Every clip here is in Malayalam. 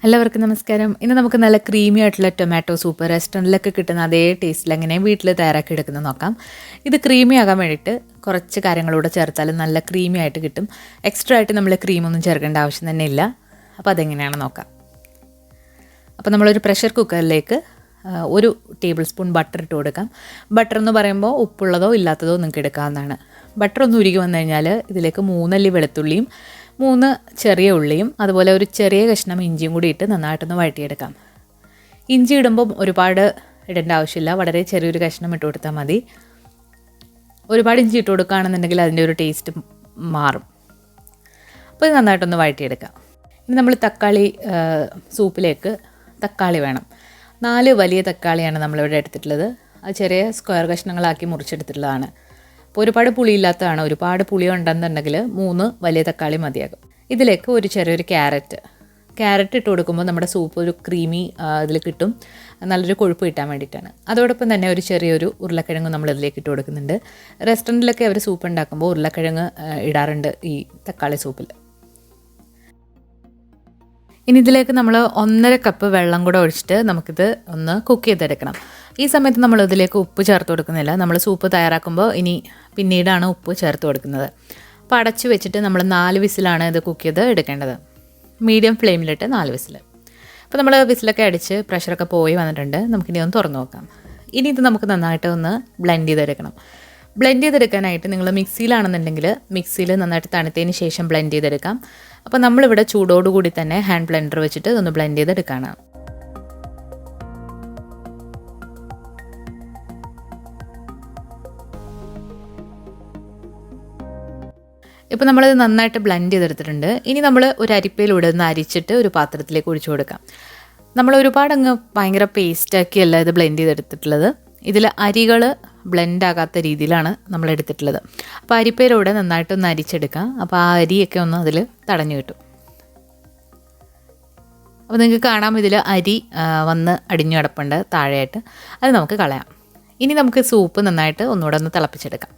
എല്ലാവർക്കും നമസ്കാരം. ഇന്ന് നമുക്ക് നല്ല ക്രീമി ആയിട്ടുള്ള ടൊമാറ്റോ സൂപ്പ് റെസ്റ്റോറൻറ്റിലൊക്കെ കിട്ടുന്ന അതേ ടേസ്റ്റിൽ എങ്ങനെ വീട്ടിൽ തയ്യാറാക്കി എടുക്കുന്നത് നോക്കാം. ഇത് ക്രീമി ആകാൻ വേണ്ടിയിട്ട് കുറച്ച് കാര്യങ്ങളൂടെ ചേർത്താലും നല്ല ക്രീമി ആയിട്ട് കിട്ടും. എക്സ്ട്രാ ആയിട്ട് നമ്മൾ ക്രീമൊന്നും ചേർക്കേണ്ട ആവശ്യം തന്നെ ഇല്ല. അപ്പോൾ അതെങ്ങനെയാണെന്ന് നോക്കാം. അപ്പോൾ നമ്മളൊരു പ്രഷർ കുക്കറിലേക്ക് 1 ടേബിൾ സ്പൂൺ ബട്ടർ ഇട്ട് കൊടുക്കാം. ബട്ടർ എന്ന് പറയുമ്പോൾ ഉപ്പുള്ളതോ ഇല്ലാത്തതോ നിങ്ങൾക്ക് എടുക്കാവുന്നതാണ്. ബട്ടർ ഒന്ന് ഉരുകി വന്നു കഴിഞ്ഞാൽ ഇതിലേക്ക് 3 അല്ലി വെളുത്തുള്ളിയും 3 ചെറിയ ഉള്ളിയും അതുപോലെ ഒരു ചെറിയ കഷ്ണം ഇഞ്ചിയും കൂടി ഇട്ട് നന്നായിട്ടൊന്ന് വഴറ്റിയെടുക്കാം. ഇഞ്ചി ഇടുമ്പോൾ ഒരുപാട് ഇടേണ്ട ആവശ്യമില്ല, വളരെ ചെറിയൊരു കഷ്ണം ഇട്ട് കൊടുത്താൽ മതി. ഒരുപാട് ഇഞ്ചി ഇട്ട് കൊടുക്കുകയാണെന്നുണ്ടെങ്കിൽ അതിൻ്റെ ഒരു ടേസ്റ്റ് മാറും. അപ്പോൾ ഇത് നന്നായിട്ടൊന്ന് വഴറ്റിയെടുക്കാം. ഇനി നമ്മൾ സൂപ്പിലേക്ക് തക്കാളി വേണം. 4 വലിയ തക്കാളിയാണ് നമ്മളിവിടെ എടുത്തിട്ടുള്ളത്. അത് ചെറിയ സ്ക്വയർ കഷ്ണങ്ങളാക്കി മുറിച്ചെടുത്തിട്ടുള്ളതാണ്. അപ്പോൾ ഒരുപാട് പുളിയില്ലാത്തതാണ്. ഒരുപാട് പുളി ഉണ്ടെന്നുണ്ടെങ്കിൽ 3 വലിയ തക്കാളി മതിയാകും. ഇതിലേക്ക് ഒരു ചെറിയൊരു ക്യാരറ്റ് ഇട്ട് കൊടുക്കുമ്പോൾ നമ്മുടെ സൂപ്പ് ഒരു ക്രീമി ഇതിൽ കിട്ടും, നല്ലൊരു കൊഴുപ്പ് കിട്ടാൻ വേണ്ടിയിട്ടാണ്. അതോടൊപ്പം തന്നെ ഒരു ചെറിയൊരു ഉരുളക്കിഴങ്ങ് നമ്മൾ ഇതിലേക്ക് ഇട്ട് കൊടുക്കുന്നുണ്ട്. റെസ്റ്റോറൻറ്റിലൊക്കെ അവർ സൂപ്പ് ഉണ്ടാക്കുമ്പോൾ ഉരുളക്കിഴങ്ങ് ഇടാറുണ്ട് ഈ തക്കാളി സൂപ്പിൽ. ഇനി ഇതിലേക്ക് നമ്മൾ 1.5 കപ്പ് വെള്ളം കൂടെ ഒഴിച്ചിട്ട് നമുക്കിത് ഒന്ന് കുക്ക് ചെയ്തെടുക്കണം. ഈ സമയത്ത് നമ്മൾ ഇതിലേക്ക് ഉപ്പ് ചേർത്ത് കൊടുക്കുന്നില്ല. നമ്മൾ സൂപ്പ് തയ്യാറാക്കുമ്പോൾ ഇനി പിന്നീടാണ് ഉപ്പ് ചേർത്ത് കൊടുക്കുന്നത്. അപ്പോൾ അടച്ച് വെച്ചിട്ട് നമ്മൾ 4 വിസിലാണ് ഇത് കുക്ക് ചെയ്ത് എടുക്കേണ്ടത്. മീഡിയം ഫ്ലെയിമിലിട്ട് 4 വിസിൽ. അപ്പോൾ നമ്മൾ വിസിലൊക്കെ അടിച്ച് പ്രഷറൊക്കെ പോയി വന്നിട്ടുണ്ട്. നമുക്കിനി ഒന്ന് തുറന്ന് നോക്കാം. ഇനി ഇത് നമുക്ക് നന്നായിട്ട് ഒന്ന് ബ്ലെൻഡ് ചെയ്തെടുക്കണം. ബ്ലെൻഡ് ചെയ്തെടുക്കാനായിട്ട് നിങ്ങൾ മിക്സിയിലാണെന്നുണ്ടെങ്കിൽ മിക്സിയിൽ നന്നായിട്ട് തണുത്തതിന് ശേഷം ബ്ലെൻഡ് ചെയ്തെടുക്കാം. അപ്പോൾ നമ്മളിവിടെ ചൂടോടുകൂടി തന്നെ ഹാൻഡ് ബ്ലെൻഡർ വെച്ചിട്ട് ഒന്ന് ബ്ലെൻഡ് ചെയ്തെടുക്കുകയാണ്. ഇപ്പോൾ നമ്മളിത് നന്നായിട്ട് ബ്ലെൻഡ് ചെയ്തെടുത്തിട്ടുണ്ട്. ഇനി നമ്മൾ ഒരു അരിപ്പയിലൂടെ ഒന്ന് അരിച്ചിട്ട് ഒരു പാത്രത്തിലേക്ക് ഒഴിച്ചു കൊടുക്കാം. നമ്മൾ ഒരുപാട് ഭയങ്കര പേസ്റ്റാക്കിയല്ല ഇത് ബ്ലെൻഡ് ചെയ്തെടുത്തിട്ടുള്ളത്. ഇതിൽ അരികൾ ബ്ലെൻഡ് ആകാത്ത രീതിയിലാണ് നമ്മൾ എടുത്തിട്ടുള്ളത്. അപ്പോൾ അരിപ്പയിലൂടെ നന്നായിട്ടൊന്ന് അരിച്ചെടുക്കാം. അപ്പോൾ ആ അരിയൊക്കെ ഒന്ന് അതിൽ തടഞ്ഞു കിട്ടും. അപ്പോൾ നിങ്ങൾക്ക് കാണാം ഇതിൽ അരി വന്ന് അടിഞ്ഞു കിടപ്പുണ്ട് താഴെയായിട്ട്. അത് നമുക്ക് കളയാം. ഇനി നമുക്ക് സൂപ്പ് നന്നായിട്ട് ഒന്നുകൂടെ ഒന്ന് തിളപ്പിച്ചെടുക്കാം.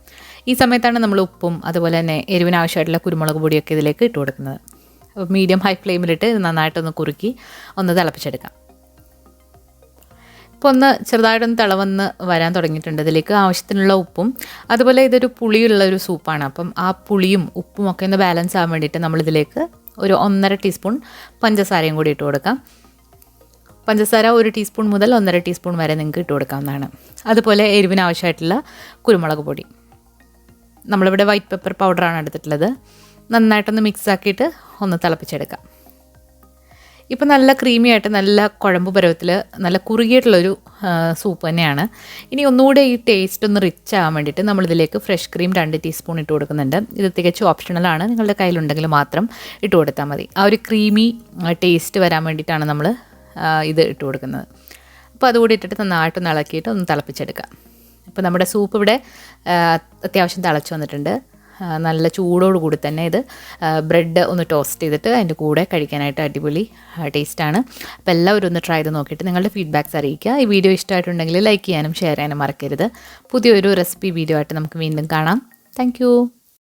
ഈ സമയത്താണ് നമ്മൾ ഉപ്പും അതുപോലെ തന്നെ എരിവിനാവശ്യമായിട്ടുള്ള കുരുമുളക് പൊടിയൊക്കെ ഇതിലേക്ക് ഇട്ട് കൊടുക്കുന്നത്. അപ്പോൾ മീഡിയം ഹൈ ഫ്ലെയിമിലിട്ട് നന്നായിട്ടൊന്ന് കുറുക്കി ഒന്ന് തിളപ്പിച്ചെടുക്കാം. ഇപ്പോൾ ഒന്ന് ചെറുതായിട്ടൊന്ന് തിളവന്ന് വരാൻ തുടങ്ങിയിട്ടുണ്ട്. ഇതിലേക്ക് ആവശ്യത്തിനുള്ള ഉപ്പും അതുപോലെ ഇതൊരു പുളിയുള്ള ഒരു സൂപ്പാണ്. അപ്പം ആ പുളിയും ഉപ്പും ഒക്കെ ഒന്ന് ബാലൻസ് ആകാൻ വേണ്ടിയിട്ട് നമ്മളിതിലേക്ക് ഒരു 1.5 ടീസ്പൂൺ പഞ്ചസാരയും കൂടി ഇട്ട് കൊടുക്കാം. പഞ്ചസാര 1 ടീസ്പൂൺ മുതൽ 1.5 ടീസ്പൂൺ വരെ നിങ്ങൾക്ക് ഇട്ട് കൊടുക്കാവുന്നതാണ്. അതുപോലെ എരിവിനാവശ്യമായിട്ടുള്ള കുരുമുളക് പൊടി. നമ്മളിവിടെ വൈറ്റ് പെപ്പർ പൗഡറാണ് എടുത്തിട്ടുള്ളത്. നന്നായിട്ടൊന്ന് മിക്സ് ആക്കിയിട്ട് ഒന്ന് തിളപ്പിച്ചെടുക്കാം. ഇപ്പോൾ നല്ല ക്രീമി ആയിട്ട് നല്ല കുഴമ്പ് പരുവത്തിൽ നല്ല കുറുകിയിട്ടുള്ളൊരു സൂപ്പ് തന്നെയാണ്. ഇനി ഒന്നുകൂടെ ഈ ടേസ്റ്റ് ഒന്ന് റിച്ച് ആകാൻ വേണ്ടിയിട്ട് നമ്മളിതിലേക്ക് ഫ്രഷ് ക്രീം 2 ടീസ്പൂൺ ഇട്ട് കൊടുക്കുന്നുണ്ട്. ഇത് തികച്ചും ഓപ്ഷണലാണ്, നിങ്ങളുടെ കയ്യിലുണ്ടെങ്കിൽ മാത്രം ഇട്ട് കൊടുത്താൽ മതി. ആ ഒരു ക്രീമി ടേസ്റ്റ് വരാൻ വേണ്ടിയിട്ടാണ് നമ്മൾ ഇത് ഇട്ട് കൊടുക്കുന്നത്. അപ്പോൾ അതുകൂടി ഇട്ടിട്ട് നന്നായിട്ടൊന്ന് ഇളക്കിയിട്ട് ഒന്ന് തിളപ്പിച്ചെടുക്കാം. ഇപ്പോൾ നമ്മുടെ സൂപ്പ് ഇവിടെ അത്യാവശ്യം തിളച്ച് വന്നിട്ടുണ്ട്. നല്ല ചൂടോടുകൂടി തന്നെ ഇത് ബ്രെഡ് ഒന്ന് ടോസ്റ്റ് ചെയ്തിട്ട് അതിൻ്റെ കൂടെ കഴിക്കാനായിട്ട് അടിപൊളി ടേസ്റ്റാണ്. അപ്പോൾ എല്ലാവരും ഒന്ന് ട്രൈ ചെയ്ത് നോക്കിയിട്ട് നിങ്ങളുടെ ഫീഡ്ബാക്ക്സ് അറിയിക്കുക. ഈ വീഡിയോ ഇഷ്ടമായിട്ടുണ്ടെങ്കിൽ ലൈക്ക് ചെയ്യാനും ഷെയർ ചെയ്യാനും മറക്കരുത്. പുതിയൊരു റെസിപ്പി വീഡിയോ ആയിട്ട് നമുക്ക് വീണ്ടും കാണാം. താങ്ക്